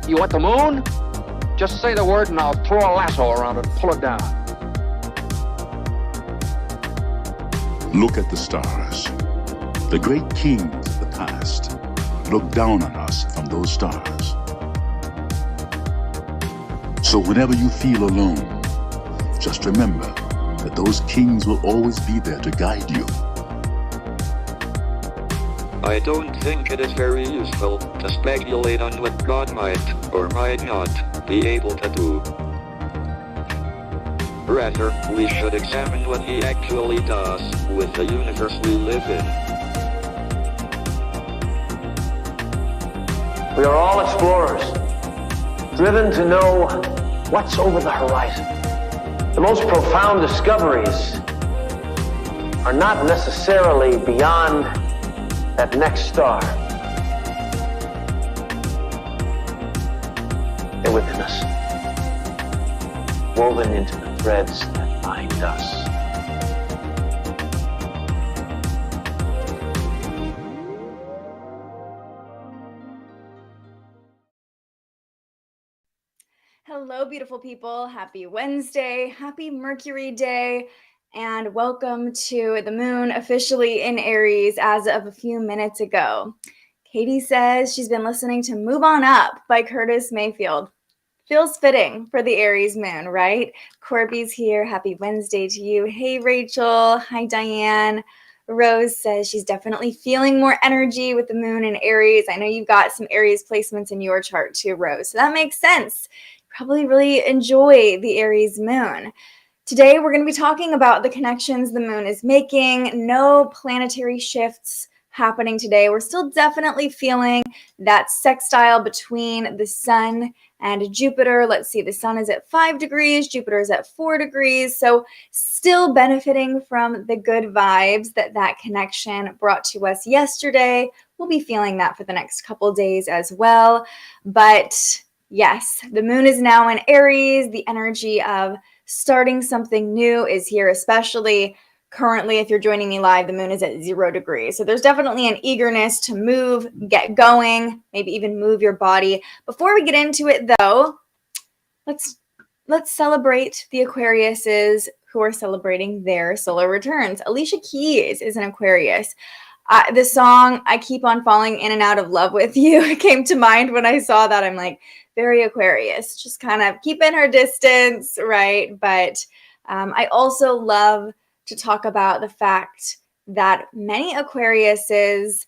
You want the moon? Just say the word and I'll throw a lasso around it and pull it down. Look at the stars. The great kings of the past look down on us from those stars. So whenever you feel alone, just remember that those kings will always be there to guide you. I don't think it is very useful to speculate on what God might or might not be able to do. Rather, we should examine what he actually does with the universe we live in. We are all explorers, driven to know what's over the horizon. The most profound discoveries are not necessarily beyond that next star. They're within us, woven into the threads that bind us. Hello, beautiful people. Happy Wednesday, happy Mercury day, and welcome to the moon officially in Aries as of a few minutes ago. Katie says she's been listening to Move On Up by Curtis Mayfield. Feels fitting for the Aries moon, right? Corby's here. Happy Wednesday to you. Hey, Rachel. Hi, Diane. Rose says she's definitely feeling more energy with the moon in Aries. I know you've got some Aries placements in your chart too, Rose. So that makes sense. Probably really enjoy the Aries moon. Today, we're going to be talking about the connections the moon is making. No planetary shifts happening today. We're still definitely feeling that sextile between the sun and Jupiter. Let's see, the sun is at 5 degrees, Jupiter is at 4 degrees. So still benefiting from the good vibes that connection brought to us yesterday. We'll be feeling that for the next couple days as well. But yes, the moon is now in Aries. The energy of starting something new is here, especially currently, if you're joining me live, the moon is at 0 degrees. So there's definitely an eagerness to move, get going, maybe even move your body. Before we get into it, though, let's celebrate the Aquariuses who are celebrating their solar returns. Alicia Keys is an Aquarius. The song "I Keep on Falling in and Out of Love with You" came to mind when I saw that. I'm like, very Aquarius, just kind of keeping her distance, right? But I also love to talk about the fact that many Aquariuses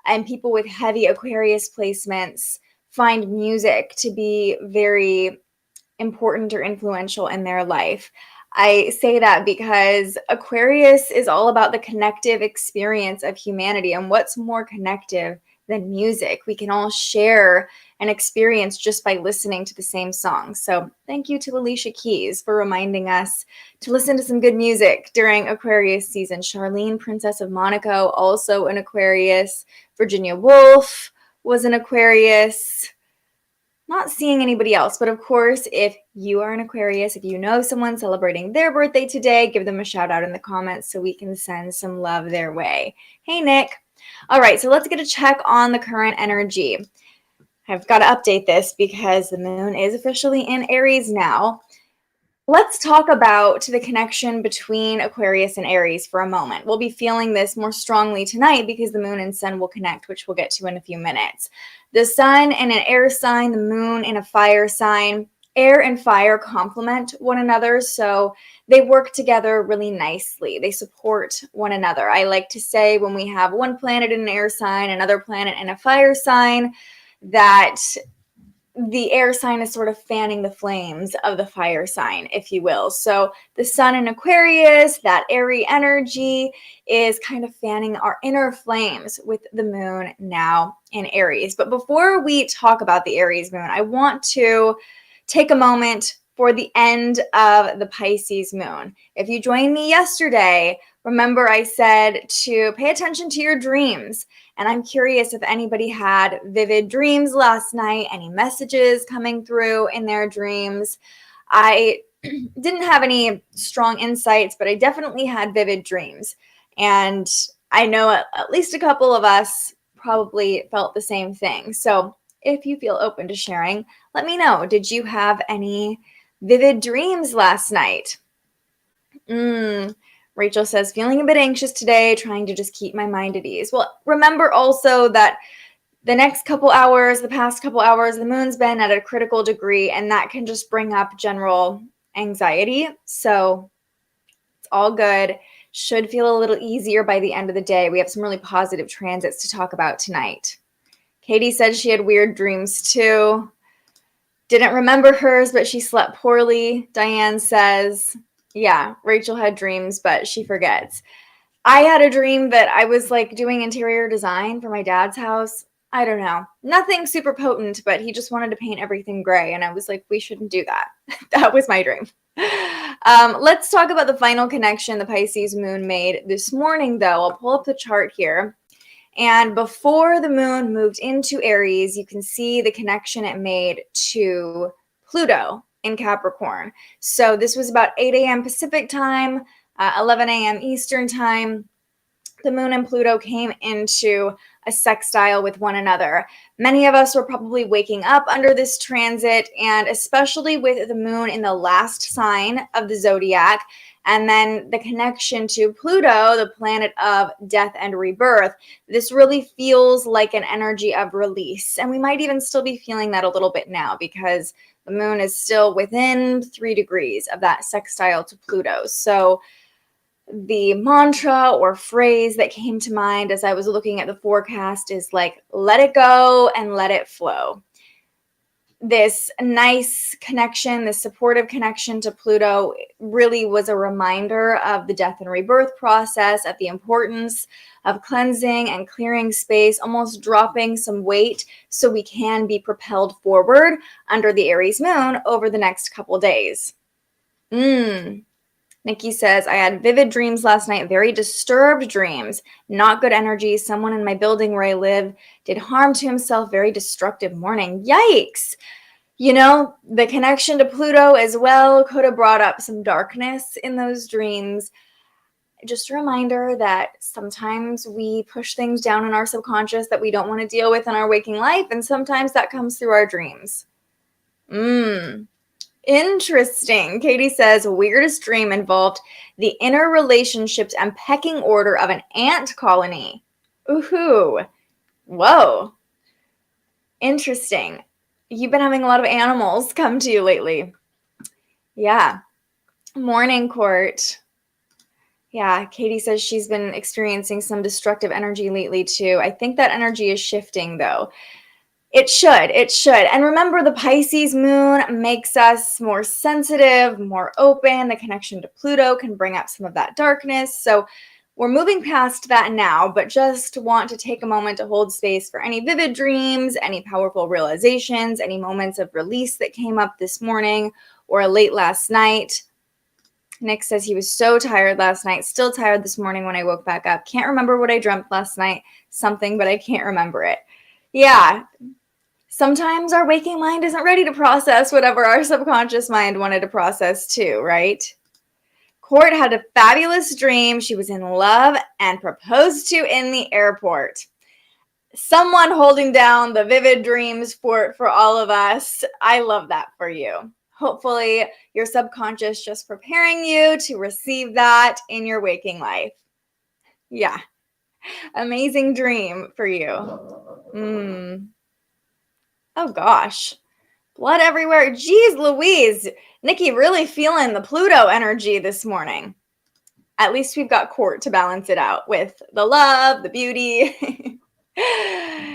and people with heavy Aquarius placements find music to be very important or influential in their life. I say that because Aquarius is all about the connective experience of humanity, and what's more connective than music? We can all share an experience just by listening to the same song. So thank you to Alicia Keys for reminding us to listen to some good music during Aquarius season. Charlene, Princess of Monaco, also an Aquarius. Virginia Woolf was an Aquarius. Not seeing anybody else, but of course, if you are an Aquarius, if you know someone celebrating their birthday today, give them a shout out in the comments so we can send some love their way. Hey, Nick. All right, so let's get a check on the current energy. I've got to update this because the moon is officially in Aries now. Let's talk about the connection between Aquarius and Aries for a moment. We'll be feeling this more strongly tonight because the moon and sun will connect, which we'll get to in a few minutes. The sun in an air sign, the moon in a fire sign. Air and fire complement one another, so they work together really nicely. They support one another. I like to say when we have one planet in an air sign, another planet in a fire sign, that the air sign is sort of fanning the flames of the fire sign, if you will. So the sun in Aquarius, that airy energy, is kind of fanning our inner flames with the moon now in Aries. But before we talk about the Aries moon, I want to take a moment for the end of the Pisces moon. If you joined me yesterday, Remember, I said to pay attention to your dreams. And I'm curious if anybody had vivid dreams last night, any messages coming through in their dreams. I didn't have any strong insights, but I definitely had vivid dreams. And I know at least a couple of us probably felt the same thing. So if you feel open to sharing, let me know. Did you have any vivid dreams last night? Rachel says, feeling a bit anxious today, trying to just keep my mind at ease. Well, remember also that the next couple hours, the past couple hours, the moon's been at a critical degree, and that can just bring up general anxiety. So it's all good. Should feel a little easier by the end of the day. We have some really positive transits to talk about tonight. Katie said she had weird dreams too. Didn't remember hers, but she slept poorly. Diane says, yeah, Rachel had dreams, but she forgets. I had a dream that I was like doing interior design for my dad's house. I don't know. Nothing super potent, but he just wanted to paint everything gray. And I was like, we shouldn't do that. That was my dream. Let's talk about the final connection the Pisces moon made this morning, though. I'll pull up the chart here. And before the moon moved into Aries, you can see the connection it made to Pluto in Capricorn. So this was about 8 a.m. Pacific time, 11 a.m. Eastern time. The moon and Pluto came into a sextile with one another. Many of us were probably waking up under this transit, and especially with the moon in the last sign of the zodiac, and then the connection to Pluto, the planet of death and rebirth. This really feels like an energy of release. And we might even still be feeling that a little bit now because the moon is still within 3 degrees of that sextile to Pluto. So the mantra or phrase that came to mind as I was looking at the forecast is like, let it go and let it flow. This nice connection, this supportive connection to Pluto really was a reminder of the death and rebirth process, of the importance of cleansing and clearing space, almost dropping some weight so we can be propelled forward under the Aries moon over the next couple days. Nikki says, I had vivid dreams last night, very disturbed dreams, not good energy. Someone in my building where I live did harm to himself, very destructive morning. Yikes. You know, the connection to Pluto as well could have brought up some darkness in those dreams. Just a reminder that sometimes we push things down in our subconscious that we don't want to deal with in our waking life, and sometimes that comes through our dreams. Interesting. Katie says, weirdest dream involved the inner relationships and pecking order of an ant colony. Ooh. Whoa. Interesting. You've been having a lot of animals come to you lately. Yeah. Morning, Court. Yeah, Katie says she's been experiencing some destructive energy lately too. I think that energy is shifting though. It should. And remember, the Pisces moon makes us more sensitive, more open. The connection to Pluto can bring up some of that darkness. So we're moving past that now, but just want to take a moment to hold space for any vivid dreams, any powerful realizations, any moments of release that came up this morning or late last night. Nick says he was so tired last night, still tired this morning when I woke back up. Can't remember what I dreamt last night, something, but I can't remember it. Yeah. Sometimes our waking mind isn't ready to process whatever our subconscious mind wanted to process too, right? Court had a fabulous dream. She was in love and proposed to in the airport. Someone holding down the vivid dreams for all of us. I love that for you. Hopefully your subconscious just preparing you to receive that in your waking life. Yeah. Amazing dream for you. Oh gosh, blood everywhere. Jeez Louise, Nikki really feeling the Pluto energy this morning. At least we've got Court to balance it out with the love, the beauty.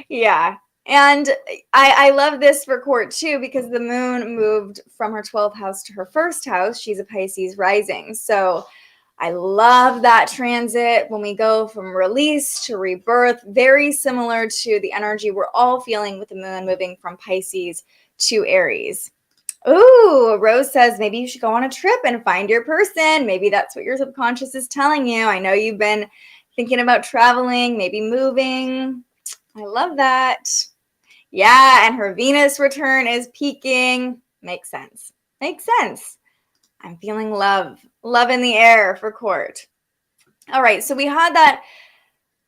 Yeah, and I love this for Court too because the moon moved from her 12th house to her first house. She's a Pisces rising, so I love that transit when we go from release to rebirth, very similar to the energy we're all feeling with the moon moving from Pisces to Aries. Ooh, Rose says maybe you should go on a trip and find your person. Maybe that's what your subconscious is telling you. I know you've been thinking about traveling, maybe moving. I love that. Yeah, and her Venus return is peaking. Makes sense. Makes sense. I'm feeling love. Love in the air for court. All right, so we had that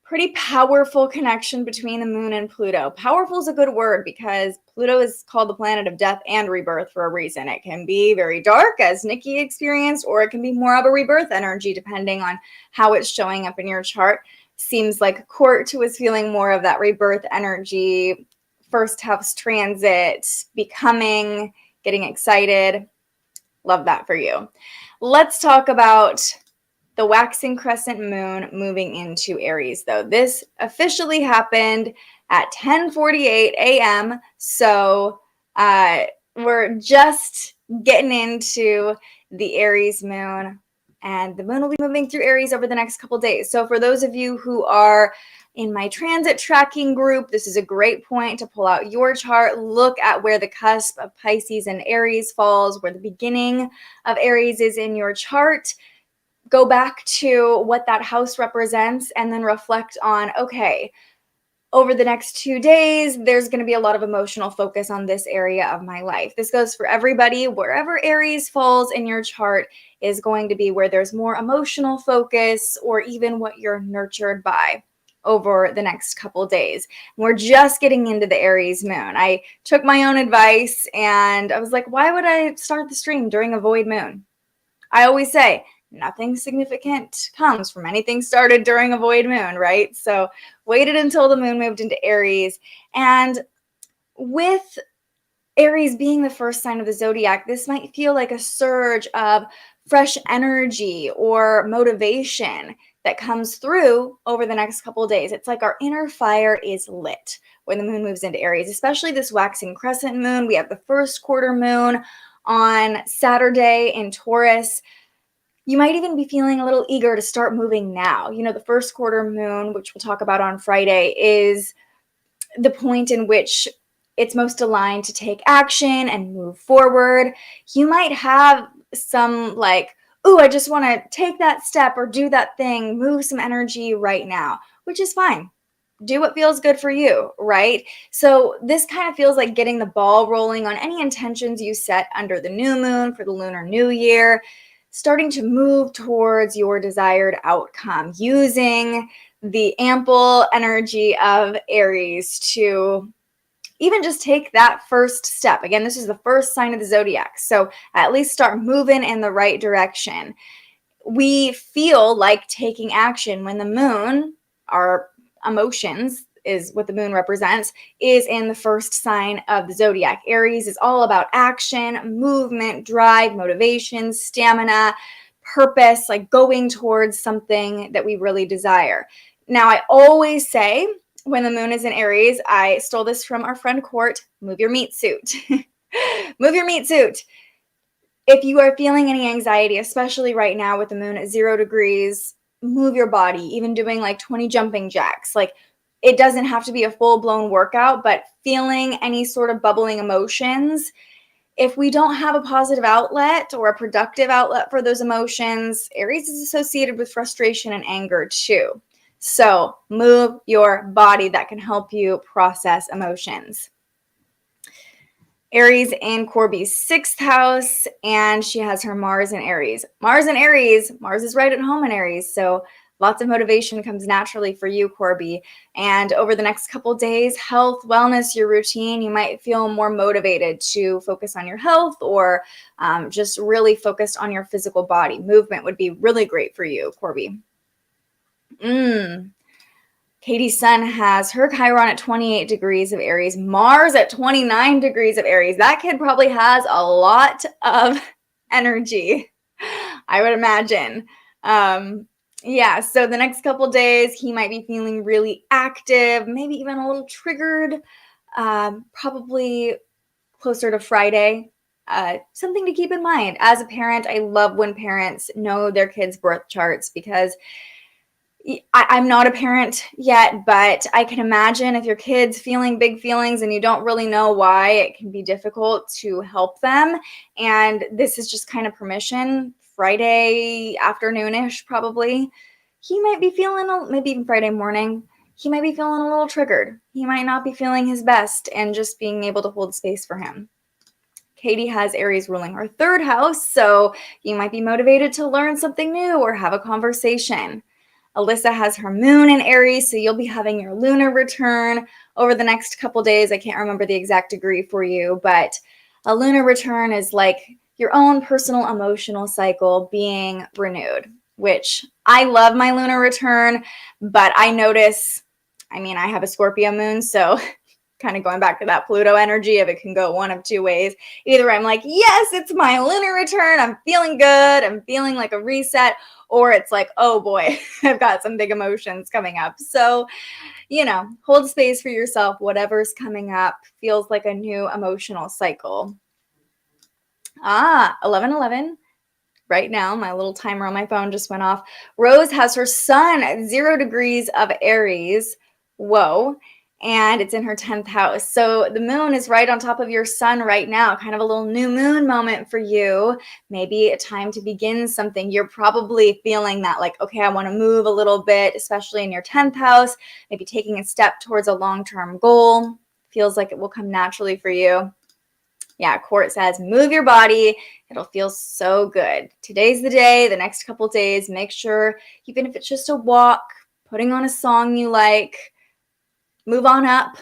pretty powerful connection between the moon and Pluto. Powerful is a good word because Pluto is called the planet of death and rebirth for a reason. It can be very dark, as Nikki experienced, or it can be more of a rebirth energy, depending on how it's showing up in your chart. Seems like Court was feeling more of that rebirth energy, first house transit, becoming, getting excited. Love that for you. Let's talk about the waxing crescent moon moving into Aries, though. This officially happened at 10:48 a.m. So we're just getting into the Aries moon, and the moon will be moving through Aries over the next couple days. So for those of you who are in my transit tracking group, this is a great point to pull out your chart. Look at where the cusp of Pisces and Aries falls, where the beginning of Aries is in your chart. Go back to what that house represents and then reflect on, okay, over the next 2 days, there's going to be a lot of emotional focus on this area of my life. This goes for everybody. Wherever Aries falls in your chart is going to be where there's more emotional focus, or even what you're nurtured by over the next couple days. We're just getting into the Aries moon. I took my own advice and I was like, why would I start the stream during a void moon? I always say, nothing significant comes from anything started during a void moon, right? So waited until the moon moved into Aries. And with Aries being the first sign of the zodiac, this might feel like a surge of fresh energy or motivation that comes through over the next couple of days. It's like our inner fire is lit when the moon moves into Aries, especially this waxing crescent moon. We have the first quarter moon on Saturday in Taurus. You might even be feeling a little eager to start moving now. You know, the first quarter moon, which we'll talk about on Friday, is the point in which it's most aligned to take action and move forward. You might have some like, ooh, I just want to take that step or do that thing, move some energy right now, which is fine. Do what feels good for you, right? So this kind of feels like getting the ball rolling on any intentions you set under the new moon for the Lunar New Year, starting to move towards your desired outcome, using the ample energy of Aries to even just take that first step. Again, this is the first sign of the zodiac. So at least start moving in the right direction. We feel like taking action when the moon, our emotions is what the moon represents, is in the first sign of the zodiac. Aries is all about action, movement, drive, motivation, stamina, purpose, like going towards something that we really desire. Now, I always say, when the moon is in Aries, I stole this from our friend Court, move your meat suit. Move your meat suit. If you are feeling any anxiety, especially right now with the moon at 0 degrees, move your body, even doing like 20 jumping jacks. Like, it doesn't have to be a full-blown workout, but feeling any sort of bubbling emotions, if we don't have a positive outlet or a productive outlet for those emotions, Aries is associated with frustration and anger too. So move your body. That can help you process emotions. Aries in Corby's 6th house, and she has her Mars in Aries. Mars in Aries, Mars is right at home in Aries, so lots of motivation comes naturally for you, Corby. And over the next couple days, health, wellness, your routine, you might feel more motivated to focus on your health, or just really focused on your physical body. Movement would be really great for you, Corby. Katie's sun has her Chiron at 28 degrees of Aries, Mars at 29 degrees of Aries. That kid probably has a lot of energy, I would imagine. Yeah, so the next couple days, he might be feeling really active, maybe even a little triggered, probably closer to Friday. Something to keep in mind. As a parent, I love when parents know their kids' birth charts, because I'm not a parent yet, but I can imagine if your kid's feeling big feelings and you don't really know why, it can be difficult to help them. And this is just kind of permission. Friday afternoonish, probably. He might be feeling, maybe even Friday morning, he might be feeling a little triggered. He might not be feeling his best, and just being able to hold space for him. Katie has Aries ruling her 3rd house, so you might be motivated to learn something new or have a conversation. Alyssa has her moon in Aries, so you'll be having your lunar return over the next couple days. I can't remember the exact degree for you, but a lunar return is like your own personal emotional cycle being renewed, which I love my lunar return, but I notice, I have a Scorpio moon, so kind of going back to that Pluto energy of it can go one of two ways. Either I'm like, yes, it's my lunar return. I'm feeling good. I'm feeling like a reset. Or it's like, oh boy, I've got some big emotions coming up. So, hold space for yourself. Whatever's coming up feels like a new emotional cycle. 11:11. Right now, my little timer on my phone just went off. Rose has her sun at 0 degrees of Aries. Whoa. And it's in her 10th house. So the moon is right on top of your sun right now, kind of a little new moon moment for you. Maybe a time to begin something. You're probably feeling that like, okay, I want to move a little bit, especially in your 10th house, maybe taking a step towards a long-term goal. Feels like it will come naturally for you. Yeah, Court says, move your body. It'll feel so good. Today's the day, the next couple days, make sure, even if it's just a walk, putting on a song you like, move on up,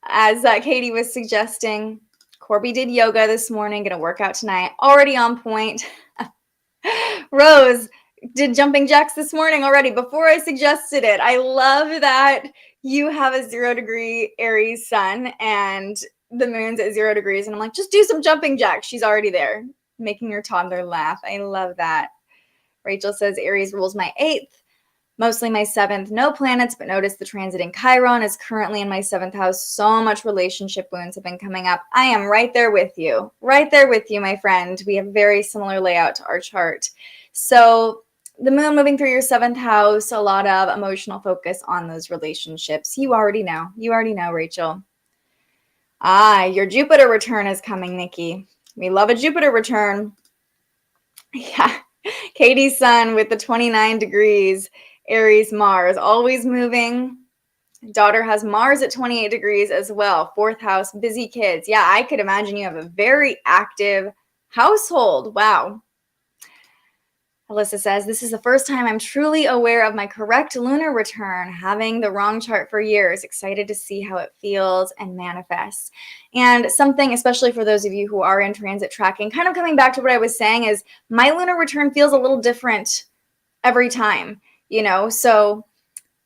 as Katie was suggesting. Corby did yoga this morning, going to work out tonight. Already on point. Rose did jumping jacks this morning already before I suggested it. I love that you have a 0 degree Aries sun and the moon's at 0 degrees. And I'm like, just do some jumping jacks. She's already there, making your toddler laugh. I love that. Rachel says Aries rules my 8th. Mostly my 7th, no planets, but notice the transit in Chiron is currently in my 7th house. So much relationship wounds have been coming up. I am right there with you. Right there with you, my friend. We have very similar layout to our chart. So the moon moving through your 7th house, a lot of emotional focus on those relationships. You already know. You already know, Rachel. Your Jupiter return is coming, Nikki. We love a Jupiter return. Yeah. Katie's sun with the 29 degrees. Aries, Mars, always moving. Daughter has Mars at 28 degrees as well. 4th house, busy kids. Yeah, I could imagine you have a very active household. Wow. Alyssa says, this is the first time I'm truly aware of my correct lunar return, having the wrong chart for years. Excited to see how it feels and manifests. And something, especially for those of you who are in transit tracking, kind of coming back to what I was saying is my lunar return feels a little different every time. So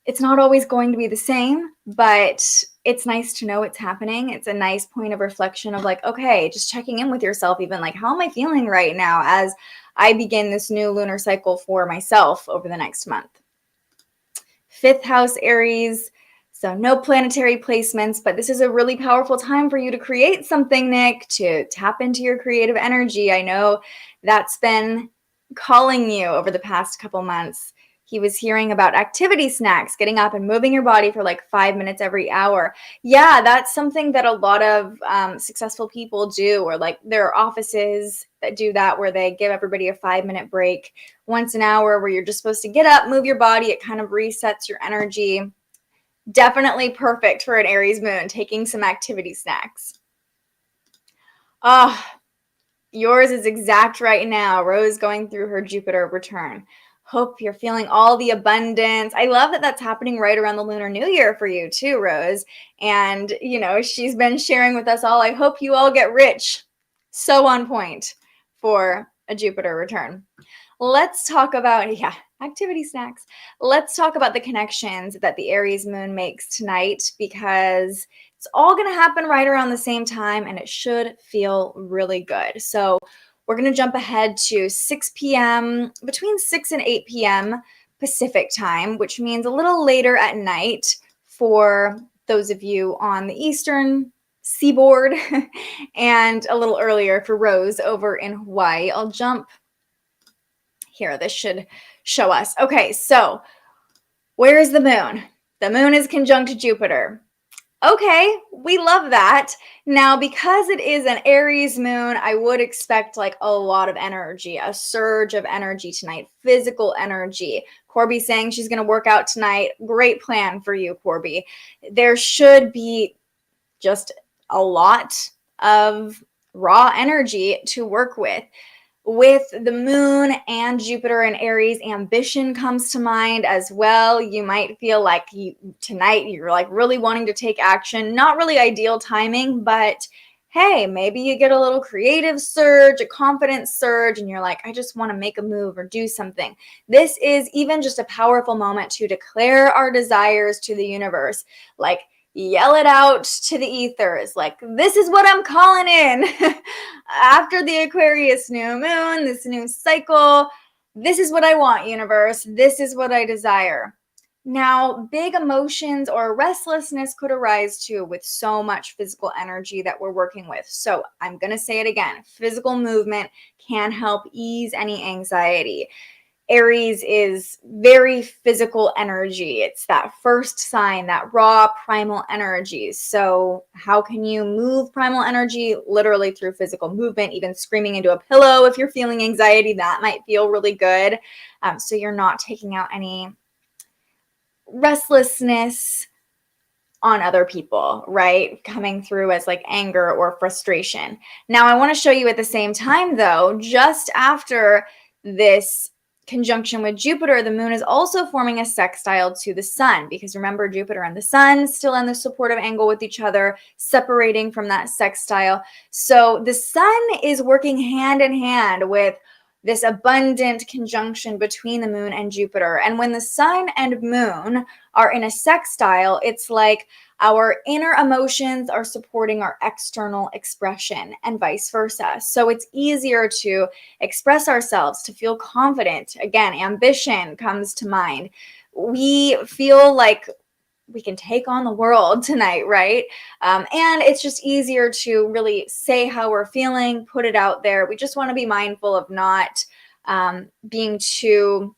it's not always going to be the same, but it's nice to know it's happening. It's a nice point of reflection of like, okay, just checking in with yourself, even like, how am I feeling right now as I begin this new lunar cycle for myself over the next month. 5th house, Aries. So no planetary placements, but this is a really powerful time for you to create something, Nick, to tap into your creative energy. I know that's been calling you over the past couple months. He was hearing about activity snacks, getting up and moving your body for like 5 minutes every hour. Yeah, that's something that a lot of successful people do, or like there are offices that do that where they give everybody a 5-minute break once an hour where you're just supposed to get up, move your body. It kind of resets your energy. Definitely perfect for an Aries moon, taking some activity snacks. Yours is exact right now. Rose going through her Jupiter return. Hope you're feeling all the abundance. I love that that's happening right around the Lunar New Year for you too, Rose. And, she's been sharing with us all. I hope you all get rich. So on point for a Jupiter return. Let's talk about, activity snacks. Let's talk about the connections that the Aries moon makes tonight, because it's all going to happen right around the same time and it should feel really good. So we're going to jump ahead to 6 p.m., between 6 and 8 p.m. Pacific time, which means a little later at night for those of you on the Eastern seaboard and a little earlier for Rose over in Hawaii. I'll jump here. This should show us. Okay, so Where's the moon? The moon is conjunct Jupiter. Okay, we love that. Now, because it is an Aries moon, I would expect like a lot of energy, a surge of energy tonight, physical energy. Corby saying she's going to work out tonight. Great plan for you, Corby. There should be just a lot of raw energy to work with. With the moon and Jupiter and Aries, ambition comes to mind as well. You might feel like tonight you're like really wanting to take action. Not really ideal timing, but hey, maybe you get a little creative surge, a confidence surge, and you're like, I just want to make a move or do something. This is even just a powerful moment to declare our desires to the universe. Like, yell it out to the ethers, like, this is what I'm calling in. After the Aquarius new moon, this new cycle, this is what I want, universe. This is what I desire. Now, big emotions or restlessness could arise too with so much physical energy that we're working with. So I'm going to say it again. Physical movement can help ease any anxiety. Aries is very physical energy. It's that first sign, that raw primal energy. So how can you move primal energy? Literally through physical movement, even screaming into a pillow. If you're feeling anxiety, that might feel really good. So you're not taking out any restlessness on other people, right? Coming through as like anger or frustration. Now, I want to show you at the same time, though, just after this conjunction with Jupiter, the moon is also forming a sextile to the sun, because remember, Jupiter and the sun still in the supportive angle with each other, separating from that sextile. So the sun is working hand in hand with this abundant conjunction between the moon and Jupiter. And when the sun and moon are in a sextile, it's like our inner emotions are supporting our external expression and vice versa. So it's easier to express ourselves, to feel confident. Again, ambition comes to mind. We feel like we can take on the world tonight, right? And it's just easier to really say how we're feeling, put it out there. We just want to be mindful of not being too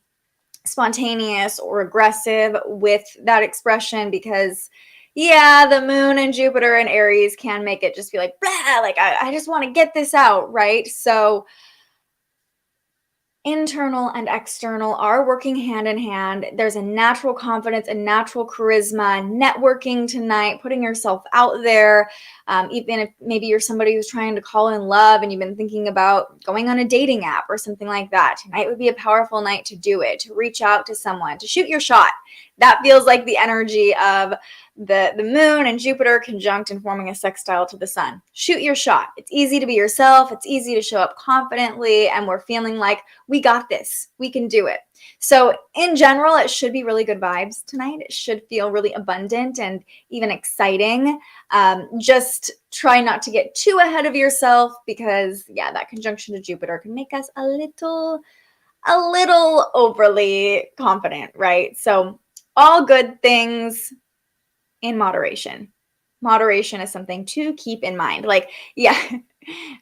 spontaneous or aggressive with that expression, because yeah, the moon and Jupiter and Aries can make it just be like, blah, like I just want to get this out, right? So internal and external are working hand in hand. There's a natural confidence, a natural charisma, networking tonight, putting yourself out there. Even if maybe you're somebody who's trying to call in love and you've been thinking about going on a dating app or something like that, tonight would be a powerful night to do it, to reach out to someone, to shoot your shot. That feels like the energy of the moon and Jupiter conjunct and forming a sextile to the sun. Shoot your shot. It's easy to be yourself. It's easy to show up confidently, and we're feeling like we got this. We can do it. So in general, it should be really good vibes tonight. It should feel really abundant and even exciting. Just try not to get too ahead of yourself, because yeah, that conjunction to Jupiter can make us a little overly confident, right? So all good things in moderation. Moderation is something to keep in mind. Like, yeah,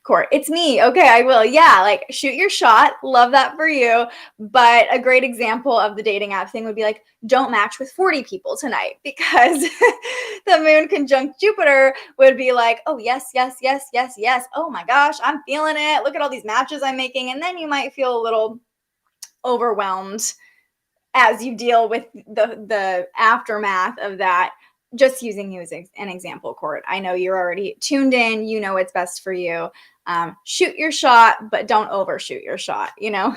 Court, it's me. Okay, I will. Yeah, like shoot your shot. Love that for you. But a great example of the dating app thing would be like, don't match with 40 people tonight, because the moon conjunct Jupiter would be like, oh, yes, yes, yes, yes, yes. Oh my gosh, I'm feeling it. Look at all these matches I'm making. And then you might feel a little overwhelmed as you deal with the aftermath of that. Just using you as an example, Court. I know you're already tuned in. You know what's best for you. Shoot your shot, but don't overshoot your shot, you know?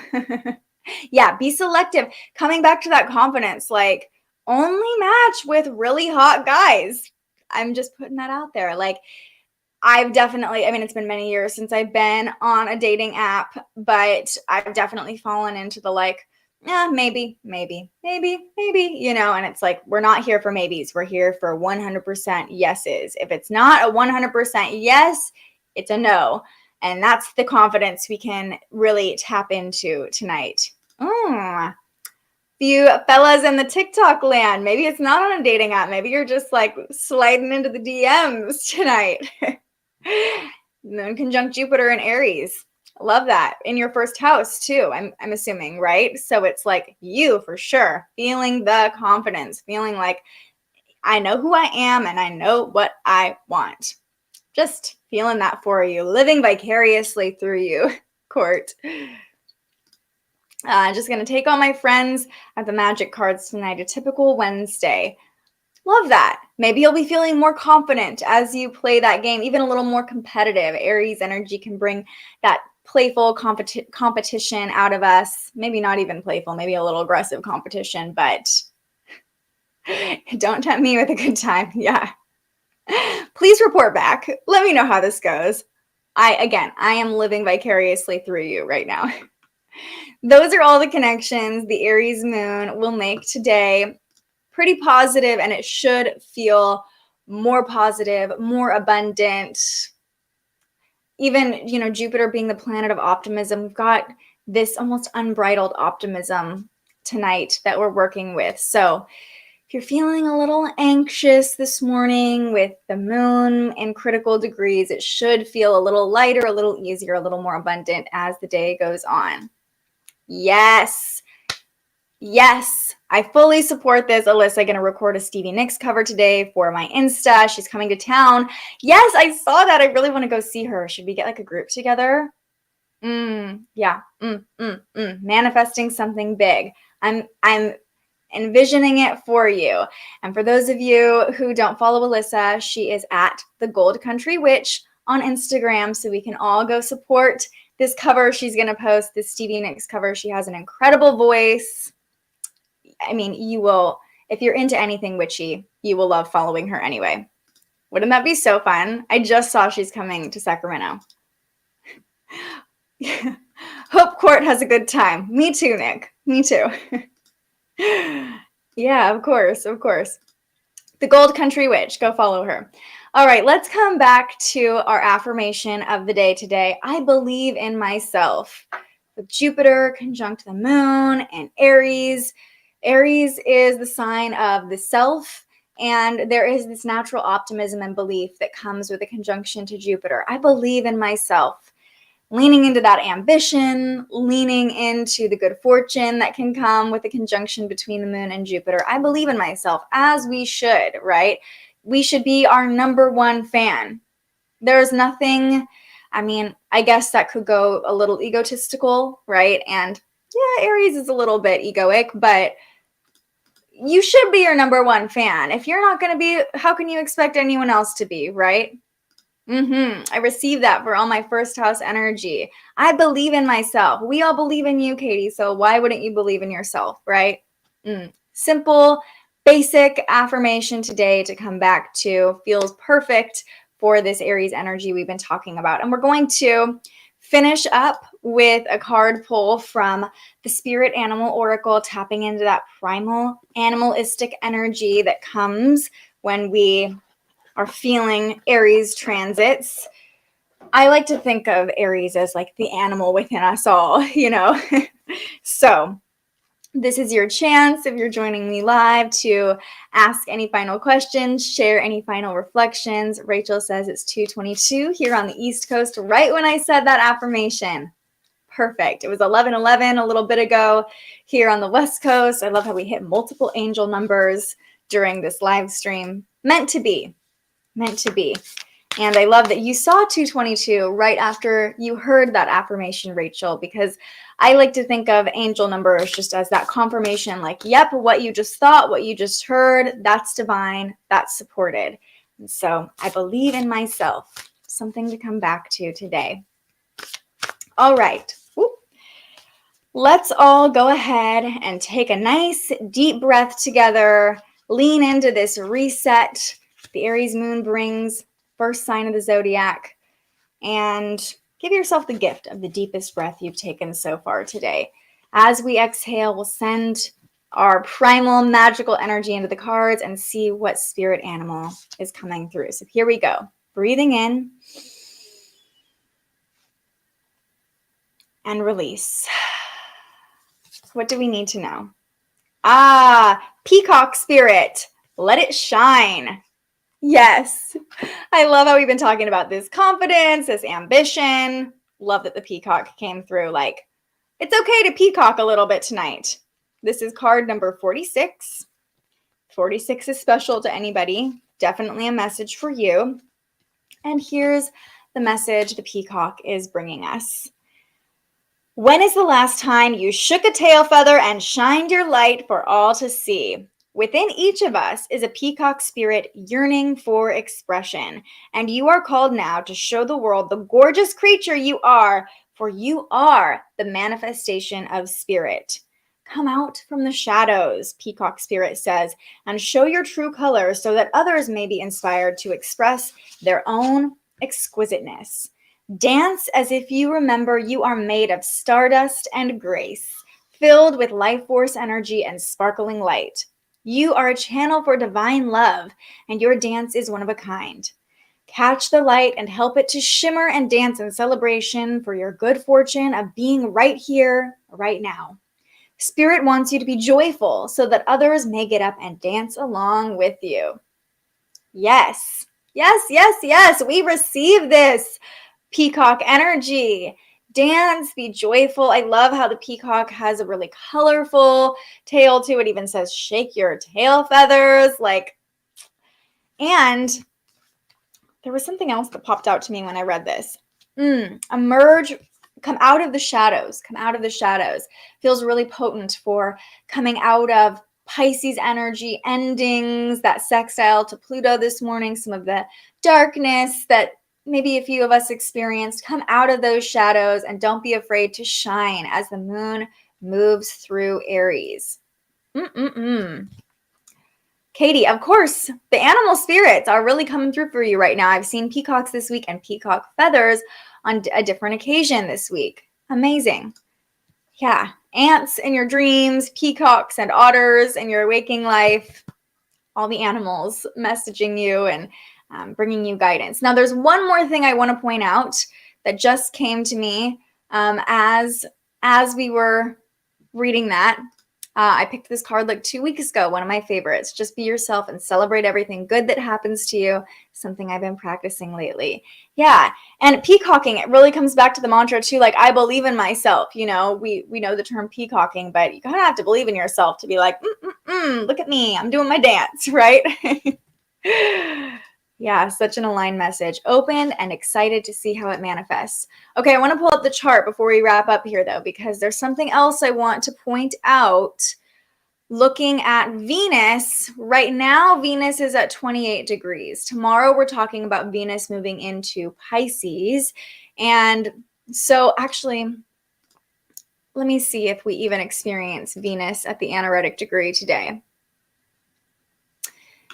Yeah, be selective. Coming back to that confidence, like only match with really hot guys. I'm just putting that out there. Like, I've definitely, I mean, it's been many years since I've been on a dating app, but I've definitely fallen into the like, yeah, maybe, you know, and it's like, we're not here for maybes. We're here for 100% yeses. If it's not a 100% yes, it's a no. And that's the confidence we can really tap into tonight. Few fellas in the TikTok land. Maybe it's not on a dating app. Maybe you're just like sliding into the DMs tonight. Moon conjunct Jupiter in Aries. Love that. In your first house too, I'm assuming, right? So it's like you for sure, feeling the confidence, feeling like I know who I am and I know what I want. Just feeling that for you, living vicariously through you, Court. Just going to take all my friends at the magic cards tonight, a typical Wednesday. Love that. Maybe you'll be feeling more confident as you play that game, even a little more competitive. Aries energy can bring that playful competition out of us. Maybe not even playful, maybe a little aggressive competition, but don't tempt me with a good time. Yeah. Please report back. Let me know how this goes. I am living vicariously through you right now. Those are all the connections the Aries moon will make today. Pretty positive, and it should feel more positive, more abundant. Even, Jupiter being the planet of optimism, we've got this almost unbridled optimism tonight that we're working with. So if you're feeling a little anxious this morning with the moon in critical degrees, it should feel a little lighter, a little easier, a little more abundant as the day goes on. Yes. I fully support this. Alyssa going to record a Stevie Nicks cover today for my Insta. She's coming to town. Yes, I saw that. I really want to go see her. Should we get like a group together? Yeah. Manifesting something big. I'm envisioning it for you. And for those of you who don't follow Alyssa, she is at the Gold Country Witch on Instagram, so we can all go support this cover she's going to post, this Stevie Nicks cover. She has an incredible voice. I mean, you will, if you're into anything witchy, you will love following her anyway. Wouldn't that be so fun? I just saw she's coming to Sacramento. Hope Court has a good time. Me too, Nick. Me too. Yeah, of course. The Gold Country Witch. Go follow her. All right, let's come back to our affirmation of the day today. I believe in myself. With Jupiter conjunct the moon and Aries. Aries is the sign of the self, and there is this natural optimism and belief that comes with a conjunction to Jupiter. I believe in myself. Leaning into that ambition, leaning into the good fortune that can come with the conjunction between the moon and Jupiter. I believe in myself, as we should, right? We should be our number one fan. There's nothing, I guess that could go a little egotistical, right? And yeah, Aries is a little bit egoic, but you should be your number one fan. If you're not going to be, how can you expect anyone else to be, right? I received that for all my first house energy. I believe in myself. We all believe in you, Katie. So why wouldn't you believe in yourself, right? Simple, basic affirmation today to come back to. Feels perfect for this Aries energy we've been talking about. And we're going to finish up with a card pull from the Spirit Animal Oracle, tapping into that primal animalistic energy that comes when we are feeling Aries transits. I like to think of Aries as like the animal within us all, So this is your chance, if you're joining me live, to ask any final questions, share any final reflections. Rachel says it's 2:22 here on the East Coast, right when I said that affirmation. Perfect. It was 11:11 a little bit ago here on the West Coast. I love how we hit multiple angel numbers during this live stream. Meant to be. And I love that you saw 222 right after you heard that affirmation, Rachel, because I like to think of angel numbers just as that confirmation, like, yep, what you just thought, what you just heard, that's divine, that's supported. And so I believe in myself. Something to come back to today. All right. Let's all go ahead and take a nice deep breath together. Lean into this reset the Aries moon brings, first sign of the zodiac, and give yourself the gift of the deepest breath you've taken so far today. As we exhale, we'll send our primal magical energy into the cards and see what spirit animal is coming through. So here we go. Breathing in and release. What do we need to know? Peacock spirit. Let it shine. Yes. I love how we've been talking about this confidence, this ambition. Love that the peacock came through. Like, it's okay to peacock a little bit tonight. This is card number 46. 46 is special to anybody. Definitely a message for you. And here's the message the peacock is bringing us. When is the last time you shook a tail feather and shined your light for all to see? Within each of us is a peacock spirit yearning for expression, and you are called now to show the world the gorgeous creature you are, for you are the manifestation of spirit. Come out from the shadows, peacock spirit says, and show your true colors so that others may be inspired to express their own exquisiteness. Dance as if you remember you are made of stardust and grace, filled with life force energy and sparkling light. You are a channel for divine love, and your dance is one of a kind. Catch the light and help it to shimmer and dance in celebration for your good fortune of being right here, right now. Spirit wants you to be joyful so that others may get up and dance along with you. Yes, yes, yes, yes, we receive this. Peacock energy. Dance, be joyful. I love how the peacock has a really colorful tail to it. Even says shake your tail feathers. And there was something else that popped out to me when I read this. Emerge, come out of the shadows. Come out of the shadows. Feels really potent for coming out of Pisces energy, endings, that sextile to Pluto this morning, some of the darkness that maybe a few of us experienced. Come out of those shadows and don't be afraid to shine as the moon moves through Aries. Katie, of course, the animal spirits are really coming through for you right now. I've seen peacocks this week and peacock feathers on a different occasion this week. Amazing. Yeah, ants in your dreams, peacocks and otters in your waking life, all the animals messaging you and bringing you guidance. Now, there's one more thing I want to point out that just came to me as we were reading that. I picked this card like 2 weeks ago, one of my favorites. Just be yourself and celebrate everything good that happens to you. Something I've been practicing lately. Yeah, and peacocking, it really comes back to the mantra too, like, I believe in myself. You know, we know the term peacocking, but you kind of have to believe in yourself to be like, look at me, I'm doing my dance, right? Yeah, such an aligned message. Open and excited to see how it manifests. Okay, I want to pull up the chart before we wrap up here, though, because there's something else I want to point out. Looking at Venus, right now, Venus is at 28 degrees. Tomorrow, we're talking about Venus moving into Pisces. And so actually, let me see if we even experience Venus at the anaretic degree today.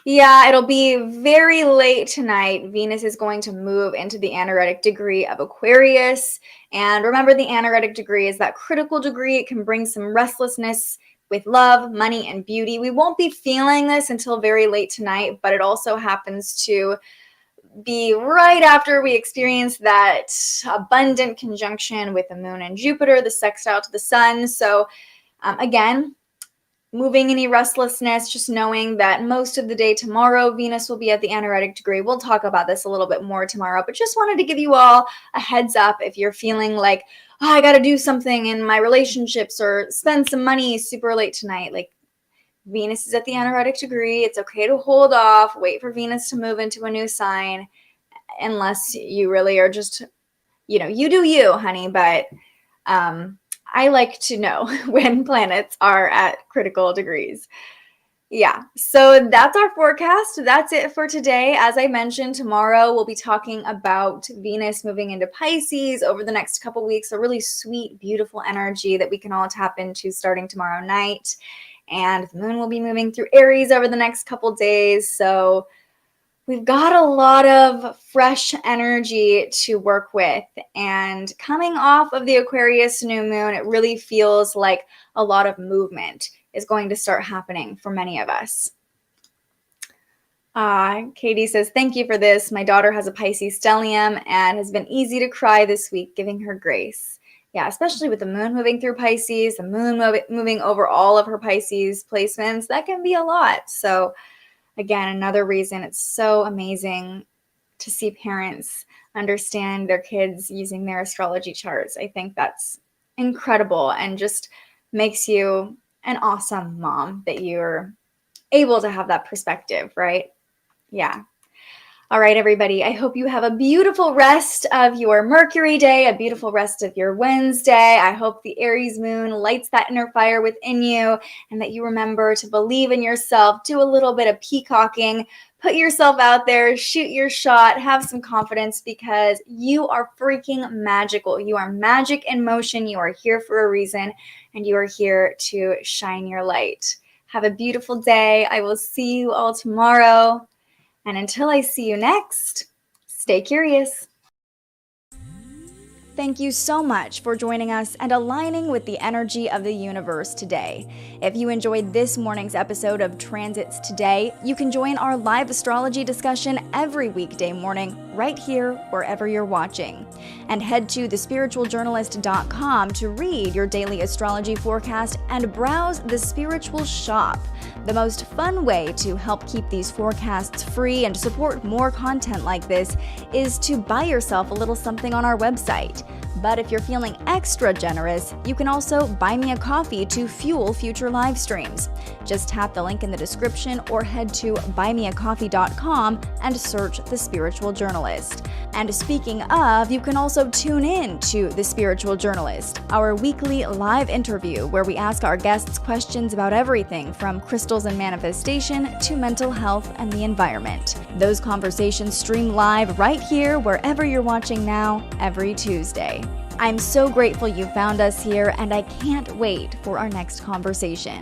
Yeah, it'll be very late tonight. Venus is going to move into the anaretic degree of Aquarius. And remember, the anaretic degree is that critical degree. It can bring some restlessness with love, money, and beauty. We won't be feeling this until very late tonight, but it also happens to be right after we experience that abundant conjunction with the moon and Jupiter, the sextile to the sun. So again, moving any restlessness, just knowing that most of the day tomorrow, Venus will be at the anaretic degree. We'll talk about this a little bit more tomorrow, but just wanted to give you all a heads up if you're feeling like, oh, I got to do something in my relationships or spend some money super late tonight. Like, Venus is at the anaretic degree. It's okay to hold off, wait for Venus to move into a new sign, unless you really are just, you do you, honey, but I like to know when planets are at critical degrees. Yeah, so that's our forecast. That's it for today. As I mentioned, tomorrow we'll be talking about Venus moving into Pisces over the next couple weeks, a really sweet, beautiful energy that we can all tap into starting tomorrow night. And the moon will be moving through Aries over the next couple days. So we've got a lot of fresh energy to work with. And coming off of the Aquarius new moon, it really feels like a lot of movement is going to start happening for many of us. Katie says, thank you for this. My daughter has a Pisces stellium and has been easy to cry this week, giving her grace. Yeah, especially with the moon moving through Pisces, the moon moving over all of her Pisces placements, that can be a lot. So again, another reason it's so amazing to see parents understand their kids using their astrology charts. I think that's incredible and just makes you an awesome mom that you're able to have that perspective, right? Yeah. All right, everybody. I hope you have a beautiful rest of your Mercury day, a beautiful rest of your Wednesday. I hope the Aries moon lights that inner fire within you and that you remember to believe in yourself, do a little bit of peacocking, put yourself out there, shoot your shot, have some confidence because you are freaking magical. You are magic in motion. You are here for a reason and you are here to shine your light. Have a beautiful day. I will see you all tomorrow. And until I see you next, stay curious. Thank you so much for joining us and aligning with the energy of the universe today. If you enjoyed this morning's episode of Transits Today, you can join our live astrology discussion every weekday morning right here wherever you're watching. And head to thespiritualjournalist.com to read your daily astrology forecast and browse the Spiritual Shop. The most fun way to help keep these forecasts free and support more content like this is to buy yourself a little something on our website. But if you're feeling extra generous, you can also buy me a coffee to fuel future live streams. Just tap the link in the description or head to buymeacoffee.com and search The Spiritual Journalist. And speaking of, you can also tune in to The Spiritual Journalist, our weekly live interview where we ask our guests questions about everything from crystals and manifestation to mental health and the environment. Those conversations stream live right here wherever you're watching now every Tuesday. I'm so grateful you found us here, and I can't wait for our next conversation.